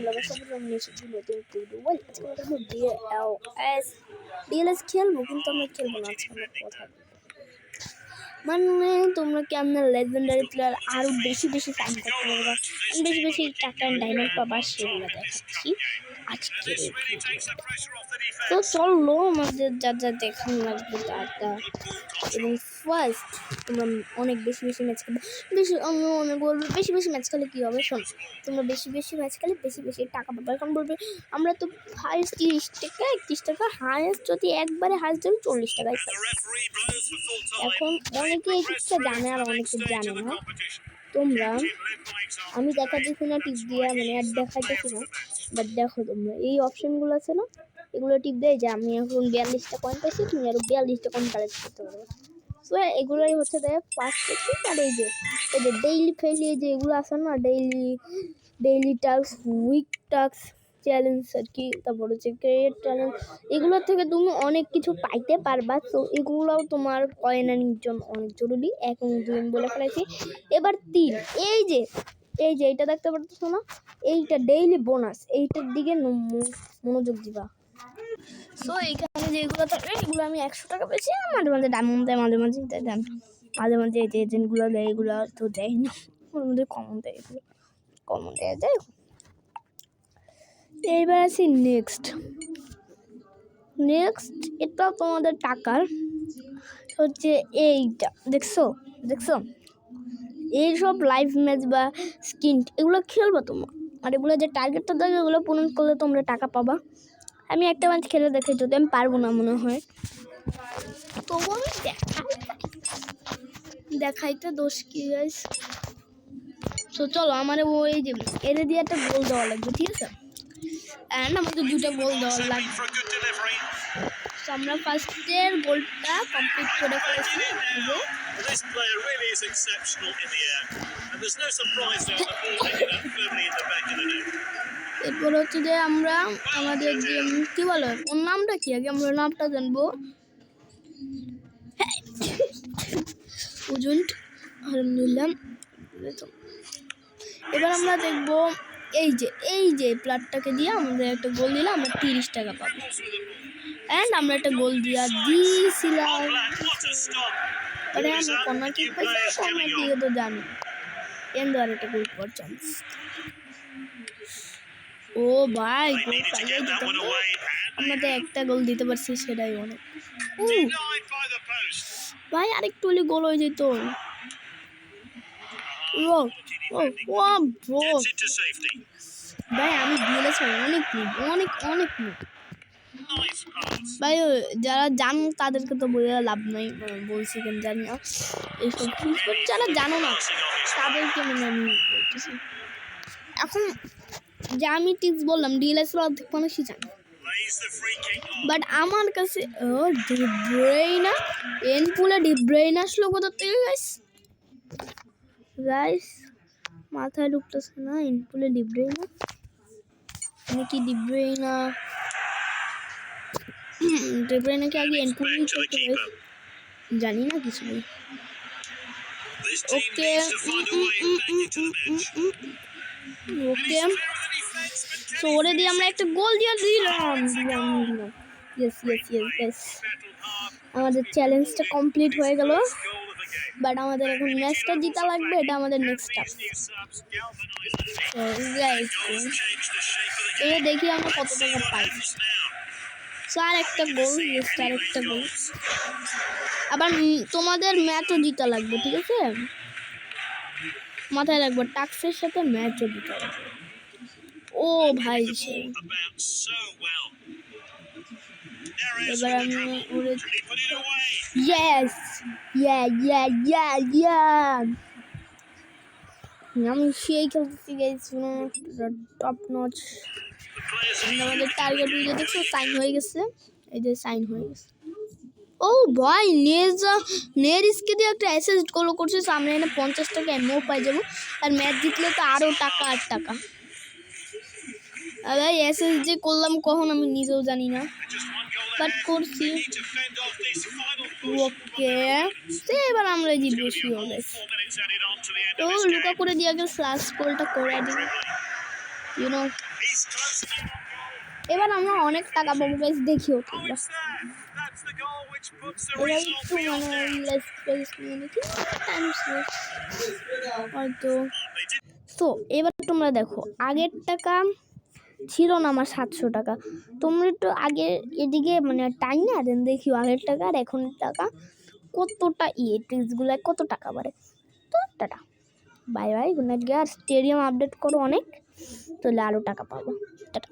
Lava সবার জন্য এসেছি নতুন ভিডিও। আজকে আমরা খেলবো ডিএলএস খেলবো, কিন্তু আমরা খেলবো না আজকে। আমরা কথা মানে তোমরা কি আপনার লেজেন্ডারি প্লেয়ার আরো বেশি বেশি টাইম করতে পারবা, বেশি বেশি টাকা ডায়মন্ড পাবা, সেগুলো দেখাচ্ছি আজকে। তো চলো আমাদের যা যা দেখানো লাগবে তা। এবং ফার্স্ট তোমরা অনেক বেশি বেশি ম্যাচ খেলবে, বেশি অনেক বলবে বেশি বেশি ম্যাচ খেলে কী হবে। শোনো, তোমরা বেশি বেশি ম্যাচ খেলে বেশি বেশি টাকা পাবে। এখন বলবে আমরা তো হাইস্ট 30 টাকা 31 টাকা, হাইস্ট যদি একবারে হাইস্ট যাবে 40 টাকায় পাই। এখন অনেকে এই টিপসটা জানে আর অনেকে জানে না। তোমরা আমি দেখাতেছি না টিপ দিয়ে, মানে আর দেখাইতেছি না, বাট দেখো তোমরা এই অপশনগুলো আছে না, এগুলো টিপ দেয় যে আমি এখন 42টা কয়েন পাইছি, তুমি আরো 42টা কয়েন কালেক্ট করতে পারবে। সো এগুলোই হচ্ছে দেয় ফার্স্ট টেকনিক। আর এই যে ডেইলি ফেলি, যে এগুলো আছে না, daily task, week task, challenge আর কি, তারপর হচ্ছে ক্রিয়েট চ্যালেঞ্জ, এগুলোর থেকে তুমি অনেক কিছু পাইতে পারবা। তো এগুলোও তোমার কয়েন আর্নিংয়ের জন্য অনেক জরুরি। এখন আমি বলে ফেলেছি। এবার 3, এই যে এইটা দেখতে পারতেছো না, এইটা ডেইলি বোনাস, এইটার দিকে মনোযোগ দিবা। সো এইখানে যেগুলো থাকবে এগুলো আমি 100 টাকা পেয়েছি, মাঝে মাঝে ডায়মন্ড দেয়, মাঝে মাঝে দেয়, মাঝে মাঝে এই যে এজেন্টগুলো দেয়, এগুলো তো দেয় না, ওর মধ্যে কমন দেয়, এগুলো কমন দেওয়া যায়। এইবার আছি নেক্সট, এটা তোমাদের টাকার হচ্ছে এইটা, দেখছো এইসব লাইভ ম্যাচ বা স্কিন এগুলো খেলবা তোমরা, আর এগুলো যে টার্গেটটা দেবে এগুলো পূরণ করলে তোমরা টাকা পাবা। আমি একটা ম্যাচ খেলে দেখি, যদি আমি পারবো না মনে হয়, তবু আমি দেখাইতে দোষ কি গাইস। তো চলো আমার ওই যে এরে দিয়ে একটা গোল দেওয়া লাগবে, ঠিক আছে, অ্যান্ড আমাকে 2টা গোল দেওয়া লাগবে। তো আমরা ফার্স্টের গোলটা কমপ্লিট করে ফেলেছি। এরপর হচ্ছে যে আমরা আমাদের যে কি বলে ওর নামটা কি, আগে আমরা নামটা জানবো। আলহামদুলিল্লাহ। এবার আমরা দেখবো এই যে প্লেয়ারটাকে দিয়ে আমাদের একটা গোল দিলে আমরা 30 টাকা পাবো। অ্যান্ড আমরা একটা গোল দিয়েছিলাম, মানে আমরা কর্নার কিক পাইছি, কর্নার কিকে তো জানি, এন্ড আর একটা গোল পাওয়ার চান্স। ও ভাই, গোল পাইয়ে দিতাম, আমাদের একটা গোল দিতে পারছি, সেটাই অনেক। ভাই আরেকটু হলে গোল হয়ে যেত। ভাই আমি দিয়েছি অনেক ভাই, যারা জানো তাদেরকে তো বলে লাভ নাই, বলছি কেন জানি না, এইসব যারা জানো না তাদেরকে মানে আমি বলতেছি। এখন যে আমি টিপস বললাম ডিএলএস অর্ধেক মানুষই জানে, বাট আমার কাছে ডিব্রেইনা এনপুলে ডিব্রেইনা আসলো কোথা থেকে গাইস মাথায় ঢুকতেছে না। এনপুলে ডিব্রেইনা মানে কি? ডিব্রেইনাকে আগে এনপুলে জানি না কিছু। ওকে তো ওরে দিয়ে আমরা একটা গোল দিয়ে দিলাম। ইয়েস আমাদের চ্যালেঞ্জটা কমপ্লিট হয়ে গেল, বাট আমাদের এখন ম্যাচটা জিতা লাগবে, এটা আমাদের নেক্সট টাস্ক। দেখি আমরা কত টাকা পাই। আর একটা গোল, আবার তোমাদের ম্যাচও জিতা লাগবে, ঠিক আছে, মাথায় রাখবো, টাস্কের সাথে ম্যাচও জিতা লাগবে। ও ভাই, এবার আমি আমি সেই খেলতেছি গাইস, টপ নচ। আমাদের টার্গেট উইকে দেখছো সাইন হয়ে গেছে, এই যে সাইন হয়ে গেছে। ও ভাই, নেরিসকে দিয়ে একটা অ্যাসিস্ট গোল করছে, সামনে এনে 50 টাকা এমও পাই যাবো, আর ম্যাচ জিতলে তো আরও টাকা আর টাকা। ভাই অ্যাসিস্ট যে করলাম কখন আমি নিজেও জানি না, বাট করছি। ওকে, এবার আমরা জিতবো শিওর গাইস। তো লুকা করে দিয়ে গেল, লাস্ট গোলটা করে দিই, ইউনো এবার আমরা অনেক টাকা পাবো গাইস, দেখিও তোমরা। এবার একটু হয়তো। তো এবার তোমরা দেখো, আগের টাকা ছিল না আমার 700 টাকা। তোমরা একটু আগে এদিকে মানে টাইম না দেন, দেখিও আগের টাকা আর এখনের টাকা কতটা ট্রিক্সগুলো কত টাকা বাড়ে। তো tata, bye bye, good night. আর স্টেডিয়াম আপডেট করো অনেক, তাহলে আরও টাকা পাবো। টাটা।